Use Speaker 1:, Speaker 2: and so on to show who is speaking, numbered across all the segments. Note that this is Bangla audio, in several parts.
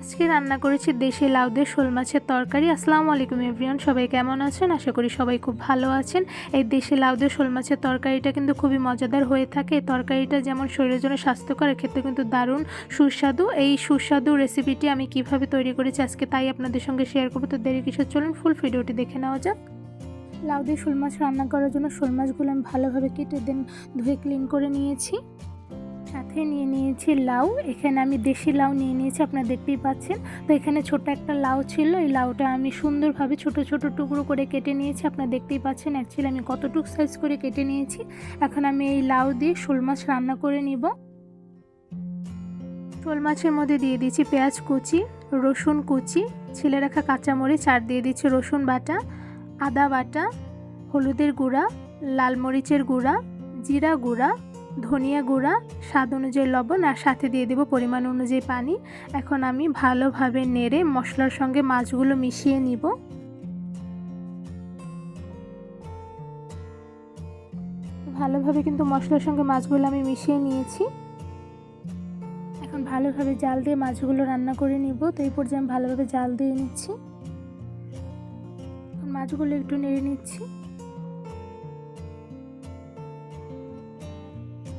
Speaker 1: আজকে রান্না করেছি দেশি লাউ দিয়ে শোল মাছের তরকারি। আসসালামু আলাইকুম এভরিওয়ান, সবাই কেমন আছেন? আশা করি সবাই খুব ভালো আছেন। এই দেশি লাউ দিয়ে শোল মাছের তরকারিটা কিন্তু খুবই মজাদার হয়ে থাকে। এই তরকারিটা যেমন শরীরের জন্য স্বাস্থ্যকর, খেতে কিন্তু দারুণ সুস্বাদু। এই সুস্বাদু রেসিপিটি আমি কিভাবে তৈরি করেছি আজকে তাই আপনাদের সঙ্গে শেয়ার করবো। তো দেরি কিসের, চলুন ফুল ভিডিওটি দেখে নেওয়া যাক। লাউ দিয়ে শোল মাছ রান্না করার জন্য শোল মাছগুলো আমি ভালোভাবে কেটে ধুয়ে ক্লিন করে নিয়েছি। সাথে নিয়ে নিয়েছি লাউ। এখানে আমি দেশি লাউ নিয়ে নিয়েছি, আপনারা দেখতেই পাচ্ছেন। তো এখানে ছোট একটা লাউ ছিল, এই লাউটা আমি সুন্দরভাবে ছোট ছোট টুকরো করে কেটে নিয়েছি। আপনারা দেখতেই পাচ্ছেন অ্যাকচুয়ালি আমি কতটুকু সাইজ করে কেটে নিয়েছি। এখন আমি এই লাউ দিয়ে শোল মাছ রান্না করে নিব। শোল মাছের মধ্যে দিয়ে দিচ্ছি পেঁয়াজ কুচি, রসুন কুচি, ছিলে রাখা কাঁচামরিচ, আর দিয়ে দিচ্ছি রসুন বাটা, আদা বাটা, হলুদের গুঁড়া, লাল মরিচের গুঁড়া, জিরা গুঁড়া, ধনিয়া গুঁড়া, স্বাদ অনুযায়ী লবণ, আর সাথে দিয়ে দেব পরিমাণ অনুযায়ী পানি। এখন আমি ভালোভাবে নেড়ে মশলার সঙ্গে মাছগুলো মিশিয়ে নিব। ভালোভাবে কিন্তু মশলার সঙ্গে মাছগুলো আমি মিশিয়ে নিয়েছি। এখন ভালোভাবে জাল দিয়ে মাছগুলো রান্না করে নিব। তো এই পর্যায়ে আমি ভালোভাবে জাল দিয়ে নিচ্ছি। মাছগুলো একটু নেড়ে নিচ্ছি।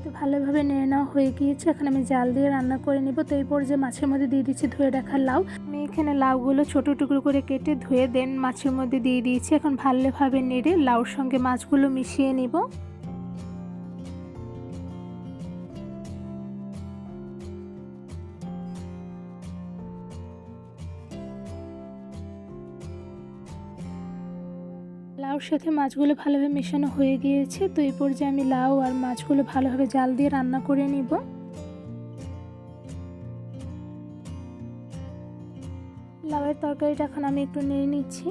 Speaker 1: তো ভালোভাবে নেড়ে নেওয়া হয়ে গিয়েছে, এখন আমি জাল দিয়ে রান্না করে নিব। তো এই পর্যায়ে মাছের মধ্যে দিয়ে দিচ্ছি ধুয়ে রাখা লাউ। আমি এখানে লাউগুলো ছোট টুকরো করে কেটে ধুয়ে দেন মাছের মধ্যে দিয়ে দিয়েছি। এখন ভালোভাবে নেড়ে লাউর সঙ্গে মাছগুলো মিশিয়ে নিব। লাউর সাথে মাছগুলো ভালোভাবে মেশানো হয়ে গিয়েছে। তো এই পর্যায়ে আমি লাউ আর মাছগুলো ভালোভাবে জাল দিয়ে রান্না করে নিব। লাউয়ের তরকারিটা এখন আমি একটু নেড়ে নিচ্ছি।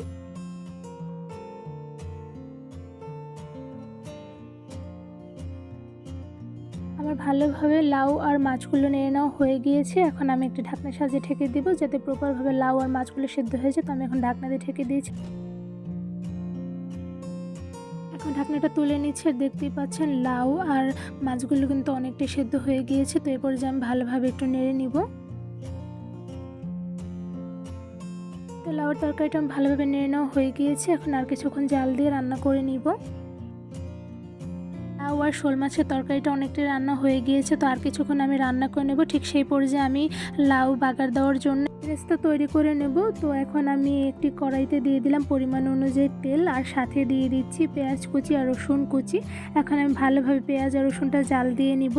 Speaker 1: আমার ভালোভাবে লাউ আর মাছগুলো নেড়ে নেওয়া হয়ে গিয়েছে। এখন আমি একটা ঢাকনার সাহায্যে ঢেকে দিব যাতে প্রপারভাবে লাউ আর মাছগুলো সেদ্ধ হয়ে যায়। তো আমি এখন ঢাকনা দিয়ে ঢেকে দিয়েছি। এখন ঢাকনাটা তুলে নিচ্ছে, দেখতেই পাচ্ছেন লাউ আর মাছগুলো কিন্তু অনেকটা সেদ্ধ হয়ে গিয়েছে। তো এরপর যে আমি ভালোভাবে একটু নেড়ে নিব। তো লাউয়ের তরকারিটা আমি ভালোভাবে নেড়ে নেওয়া হয়ে গিয়েছে। এখন আর কিছুক্ষণ জাল দিয়ে রান্না করে নিব। লাউ আর শোল মাছের তরকারিটা অনেকটাই রান্না হয়ে গিয়েছে। তো আর কিছুক্ষণ আমি রান্না করে নেব। ঠিক সেই পর্যায়ে আমি লাউ বাগার দেওয়ার জন্য বেরেস্তা তৈরি করে নেব। তো এখন আমি একটি কড়াইতে দিয়ে দিলাম পরিমাণ অনুযায়ী তেল, আর সাথে দিয়ে দিচ্ছি পেঁয়াজ কুচি আর রসুন কুচি। এখন আমি ভালোভাবে পেঁয়াজ আর রসুনটা জাল দিয়ে নিব।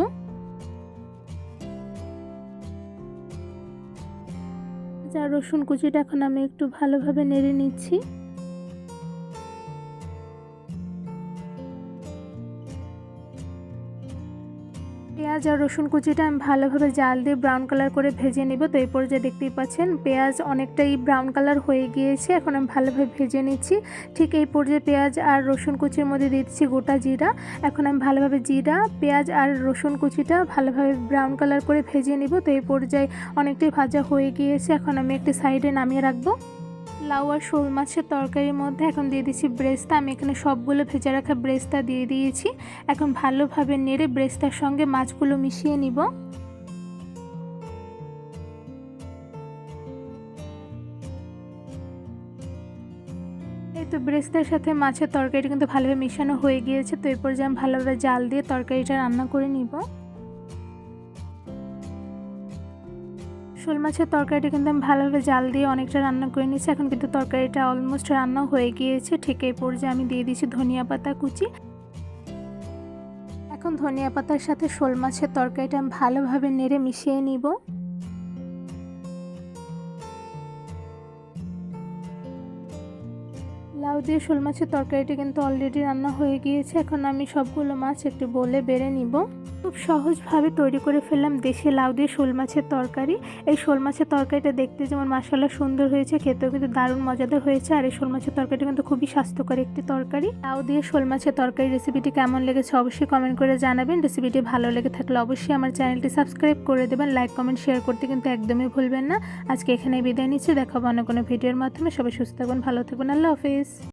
Speaker 1: আর রসুন কুচিটা এখন আমি একটু ভালোভাবে নেড়ে নিচ্ছি। পেঁয়াজ আর রসুন কুচিটা আমি ভালোভাবে জাল দিয়ে ব্রাউন কালার করে ভেজে নিব। তো এই পর্যায়ে দেখতেই পাচ্ছেন পেঁয়াজ অনেকটাই ব্রাউন কালার হয়ে গিয়েছে। এখন আমি ভালোভাবে ভেজে নিচ্ছি। ঠিক এই পর্যায়ে পেঁয়াজ আর রসুন কুচির মধ্যে দিয়ে দিচ্ছি গোটা জিরা। এখন আমি ভালোভাবে জিরা, পেঁয়াজ আর রসুন কুচিটা ভালোভাবে ব্রাউন কালার করে ভেজে নিব। তো এই পর্যায়ে অনেকটাই ভাজা হয়ে গিয়েছে। এখন আমি একটি সাইডে নামিয়ে রাখবো। লাউ আর শোল মাছের তরকারির মধ্যে এখন দিয়ে দিচ্ছি ব্রেস্তা। আমি এখানে সবগুলো ভেজে রাখা ব্রেস্তা দিয়ে দিয়েছি। এখন ভালোভাবে নেড়ে ব্রেস্তার সঙ্গে মাছগুলো মিশিয়ে নিব। এই তো ব্রেস্তার সাথে মাছের তরকারিটা কিন্তু ভালোভাবে মিশানো হয়ে গিয়েছে। তো এরপর যে আমি ভালোভাবে জাল দিয়ে তরকারিটা রান্না করে নিব। শোল মাছের তরকারিটা কিন্তু আমি ভালোভাবে জাল দিয়ে অনেকটা রান্না করে নিয়েছি। এখন কিন্তু তরকারিটা অলমোস্ট রান্না হয়ে গিয়েছে। ঠিক এই পর্যায়ে আমি দিয়ে দিচ্ছি ধনিয়া পাতা কুচি। এখন ধনিয়া পাতার সাথে শোল মাছের তরকারিটা আমি ভালোভাবে নেড়ে মিশিয়ে নিব। লাউ দিয়ে শোল মাছের তরকারিটা কিন্তু অলরেডি রান্না হয়ে গিয়েছে। এখন আমি সবগুলো মাছ একটু বলে বেড়ে নিব। খুব সহজভাবে তৈরি করে ফেললাম দেশি লাউ দিয়ে শোল মাছের তরকারি। এই শোল মাছের তরকারিটা দেখতে যেমন মাশাআল্লাহ সুন্দর হয়েছে, খেতেও কিন্তু দারুণ মজাদার হয়েছে। আর এই শোল মাছের তরকারিটা কিন্তু খুবই স্বাস্থ্যকর একটি তরকারি। লাউ দিয়ে শোল মাছের তরকারি রেসিপিটি কেমন লেগেছে অবশ্যই কমেন্ট করে জানাবেন। রেসিপিটি ভালো লেগে থাকলে অবশ্যই আমার চ্যানেলটি সাবস্ক্রাইব করে দেবেন। লাইক কমেন্ট শেয়ার করতে কিন্তু একদমই ভুলবেন না। আজকে এখানেই বিদায় নিচ্ছি, দেখাবো অন্য কোনো ভিডিওর মাধ্যমে। সবাই সুস্থ থাকবেন, ভালো থাকবেন। আল্লাহ হাফেজ।